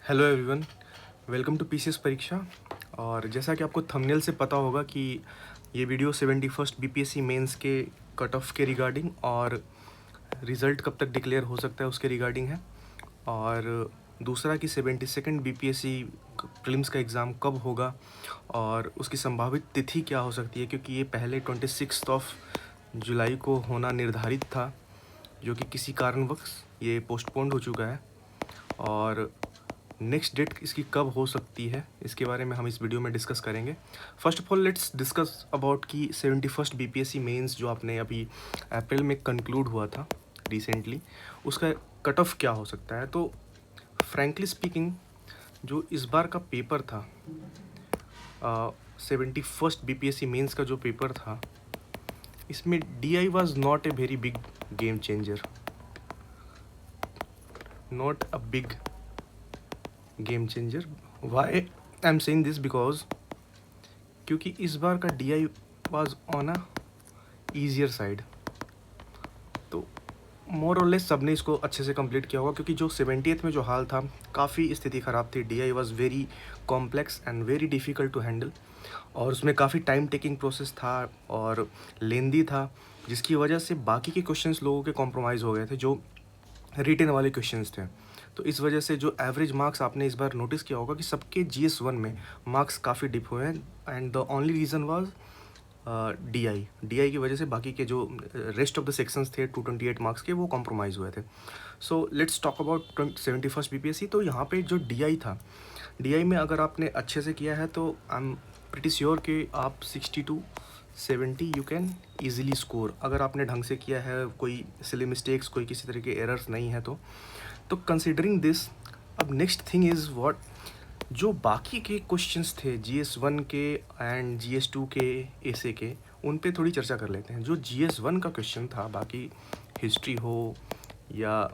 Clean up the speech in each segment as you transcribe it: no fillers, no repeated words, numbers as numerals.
Hello everyone, welcome to PCS परीक्षा। और जैसा कि आपको थंबनेल से पता होगा कि ये वीडियो 71st बीपीएससी मेंस के कट ऑफ के रिगार्डिंग और रिज़ल्ट कब तक डिक्लेयर हो सकता है उसके रिगार्डिंग है। और दूसरा कि 72nd बीपीएससी प्रीलिम्स का एग्ज़ाम कब होगा और उसकी संभावित तिथि क्या हो सकती है, क्योंकि ये पहले 26 जुलाई को होना निर्धारित था, जो कि किसी कारणवश ये पोस्टपोन्ड हो चुका है। और नेक्स्ट डेट इसकी कब हो सकती है, इसके बारे में हम इस वीडियो में डिस्कस करेंगे। First of all let's discuss about कि 71st बीपीएससी मेंस जो आपने अभी अप्रैल में कंक्लूड हुआ था रिसेंटली, उसका कट ऑफ क्या हो सकता है। तो फ्रैंकली स्पीकिंग, जो इस बार का पेपर था 71st बीपीएससी मेंस का जो पेपर था, इसमें DI was not a very big game changer, not a big game changer. Why I am saying this because क्योंकि इस बार का DI was on a easier side. तो मोर और लेस सबने इसको अच्छे से कंप्लीट किया होगा, क्योंकि जो 70th में जो हाल था, काफ़ी स्थिति ख़राब थी। DI was very complex and very difficult to handle, और उसमें काफ़ी टाइम टेकिंग प्रोसेस था और लेंदी था, जिसकी वजह से बाकी के क्वेश्चंस लोगों के कॉम्प्रोमाइज़ हो गए थे, जो रिटन वाले क्वेश्चंस थे। तो इस वजह से जो एवरेज मार्क्स आपने इस बार नोटिस किया होगा कि सबके GS1 में मार्क्स काफ़ी डिप हुए हैं, and the only reason was DI की वजह से बाकी के जो रेस्ट ऑफ द सेक्शंस थे 228 मार्क्स के, वो कॉम्प्रोमाइज़ हुए थे। So let's talk about 71st BPSC. तो यहाँ पे जो DI था, DI में अगर आपने अच्छे से किया है तो आई एम प्रिटी श्योर कि आप 60 to 70 you can easily score, अगर आपने ढंग से किया है, कोई सिली मिस्टेक्स, कोई किसी तरह के एरर्स नहीं है तो कंसिडरिंग दिस, अब नेक्स्ट थिंग इज़ व्हाट, जो बाकी के क्वेश्चंस थे GS1 के एंड GS2 के, ऐसे के, उन पे थोड़ी चर्चा कर लेते हैं। जो GS1 का क्वेश्चन था, बाकी हिस्ट्री हो या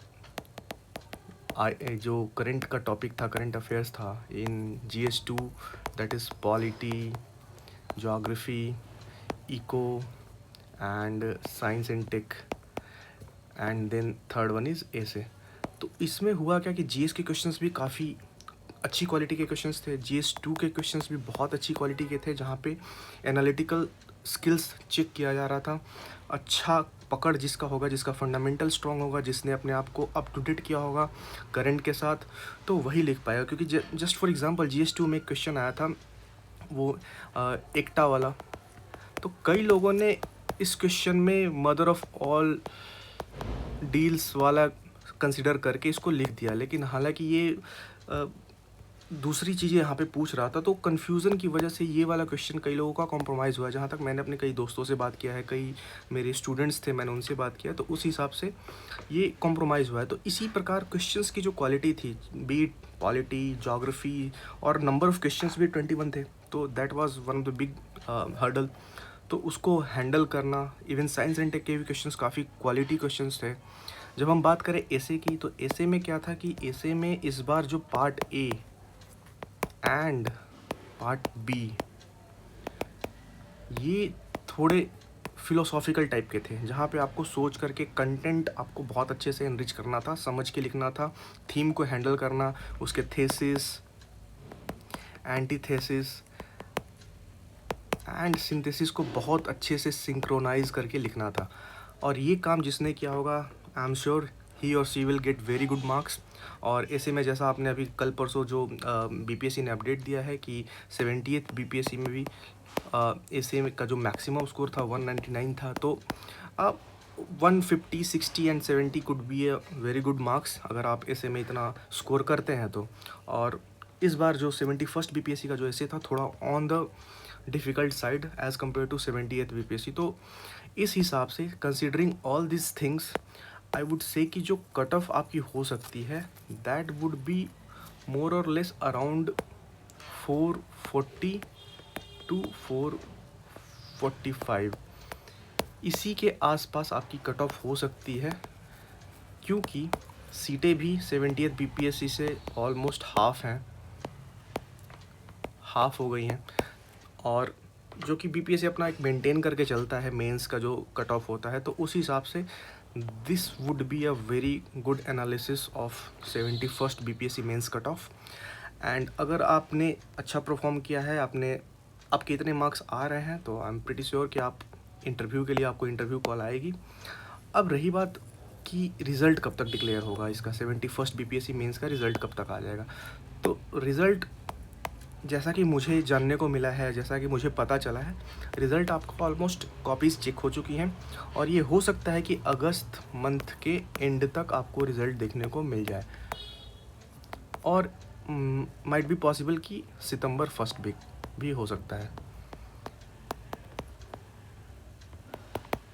जो करंट का टॉपिक था, करंट अफेयर्स था, in GS2 that is polity, geography, eco and science and tech, and then third one is ऐसे। तो इसमें हुआ क्या कि GS के क्वेश्चंस भी काफ़ी अच्छी क्वालिटी के क्वेश्चंस थे, GS2 के क्वेश्चंस भी बहुत अच्छी क्वालिटी के थे, जहाँ पे एनालिटिकल स्किल्स चेक किया जा रहा था। अच्छा पकड़ जिसका होगा, जिसका फंडामेंटल स्ट्रॉन्ग होगा, जिसने अपने आप को अप टू डेट किया होगा करंट के साथ, तो वही लिख पाएगा। क्योंकि जस्ट फॉर एग्जांपल GS2 में एक क्वेश्चन आया था, वो एकटा वाला। तो कई लोगों ने इस क्वेश्चन में मदर ऑफ ऑल डील्स वाला कंसिडर करके इसको लिख दिया, लेकिन हालांकि ये दूसरी चीज़ें यहाँ पे पूछ रहा था। तो कन्फ्यूज़न की वजह से ये वाला क्वेश्चन कई लोगों का कॉम्प्रोमाइज़ हुआ है। जहाँ तक मैंने अपने कई दोस्तों से बात किया है, कई मेरे स्टूडेंट्स थे, मैंने उनसे बात किया, तो उस हिसाब से ये कॉम्प्रोमाइज़ हुआ है। तो इसी प्रकार क्वेश्चंस की जो क्वालिटी थी, बीट पॉलिटी, ज्योग्राफी, और नंबर ऑफ़ क्वेश्चंस भी 21 थे, तो that was one of the big hurdle. तो उसको हैंडल करना, इवन साइंस एंड टेक के भी क्वेश्चंस काफ़ी क्वालिटी क्वेश्चंस थे। जब हम बात करें ऐसे की, तो ऐसे में क्या था कि ऐसे में इस बार जो part A and part B, ये थोड़े फिलोसॉफिकल टाइप के थे, जहाँ पे आपको सोच करके कंटेंट आपको बहुत अच्छे से एनरिच करना था, समझ के लिखना था, थीम को हैंडल करना, उसके थेसिस, एंटीथेसिस एंड सिंथेसिस को बहुत अच्छे से सिंक्रोनाइज करके लिखना था। और ये काम जिसने किया होगा, आई एम श्योर ही और she will get very good marks. और ऐसे में जैसा आपने अभी कल परसों जो बीपीएससी ने अपडेट दिया है कि 70th बीपीएससी में भी ऐसे का जो मैक्सिमम स्कोर था 199 था, तो 150, 60 and 70 could be a very good marks अगर आप ऐसे में इतना स्कोर करते हैं तो। और इस बार जो 71st बीपीएससी का जो ऐसे था, थोड़ा on the difficult side as compare to 70th BPSC. तो इस हिसाब से considering all this things, I would say कि जो कट ऑफ आपकी हो सकती है, दैट वुड बी मोर और लेस अराउंड 440 to 445, इसी के आसपास आपकी कट ऑफ हो सकती है। क्योंकि सीटें भी 70th बीपीएससी से ऑलमोस्ट हाफ हो गई हैं, और जो कि बीपीएससी अपना एक मेंटेन करके चलता है, मेंस का जो कट ऑफ होता है, तो उस हिसाब से this would be a very good analysis of 71st BPSC mains cut off. And अगर आपने अच्छा परफॉर्म किया है, आपके इतने मार्क्स आ रहे हैं, तो आई एम प्रिटी श्योर कि आप इंटरव्यू के लिए आपको इंटरव्यू कॉल आएगी। अब रही बात कि रिज़ल्ट कब तक डिक्लेयर होगा इसका, 71st BPSC मेंस का रिज़ल्ट कब तक आ जाएगा। तो रिज़ल्ट जैसा कि मुझे जानने को मिला है, जैसा कि मुझे पता चला है, रिज़ल्ट आपको ऑलमोस्ट कॉपीज़ चेक हो चुकी हैं और ये हो सकता है कि अगस्त मंथ के एंड तक आपको रिज़ल्ट देखने को मिल जाए, और माइट बी पॉसिबल कि सितंबर फर्स्ट वीक भी हो सकता है।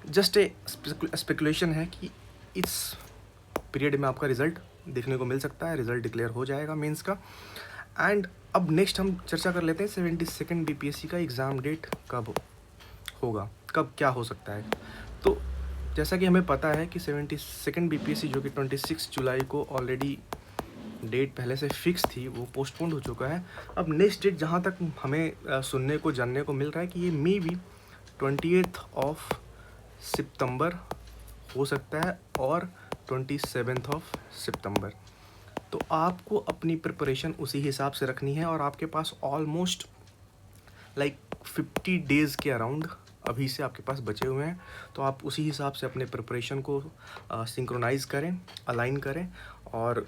जस्ट ए स्पेकुलेशन है कि इस पीरियड में आपका रिज़ल्ट देखने को मिल सकता है, रिज़ल्ट डिक्लेयर हो जाएगा मेंस का। एंड अब नेक्स्ट हम चर्चा कर लेते हैं 72nd BPSC का एग्ज़ाम डेट कब होगा, कब क्या हो सकता है। तो जैसा कि हमें पता है कि 72nd BPSC जो कि 26 जुलाई को ऑलरेडी डेट पहले से फिक्स थी, वो पोस्टपोन्ड हो चुका है। अब नेक्स्ट डेट जहाँ तक हमें सुनने को जानने को मिल रहा है कि ये मे बी 28 ऑफ सितंबर हो सकता है और 27 ऑफ सितंबर। तो आपको अपनी प्रिपरेशन उसी हिसाब से रखनी है और आपके पास ऑलमोस्ट लाइक 50 डेज़ के अराउंड अभी से आपके पास बचे हुए हैं। तो आप उसी हिसाब से अपने प्रिपरेशन को सिंक्रोनाइज़ करें, अलाइन करें, और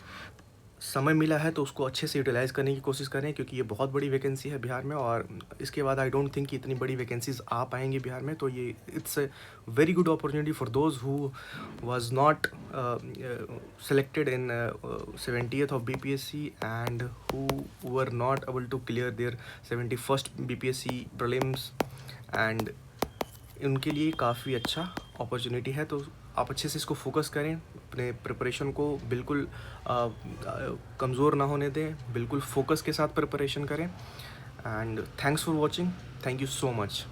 समय मिला है तो उसको अच्छे से यूटिलाइज़ करने की कोशिश करें, क्योंकि ये बहुत बड़ी वैकेंसी है बिहार में, और इसके बाद आई डोंट थिंक कि इतनी बड़ी वैकेंसीज आ पाएंगी बिहार में। तो ये it's a very good opportunity for those who was not selected in 70th of BPSC and who were not able to clear their 71st BPSC prelims, and उनके लिए काफ़ी अच्छा अपॉर्चुनिटी है। तो आप अच्छे से इसको फोकस करें, अपने प्रिपरेशन को बिल्कुल कमज़ोर ना होने दें, बिल्कुल फोकस के साथ प्रिपरेशन करें। And thanks for watching, thank you so much.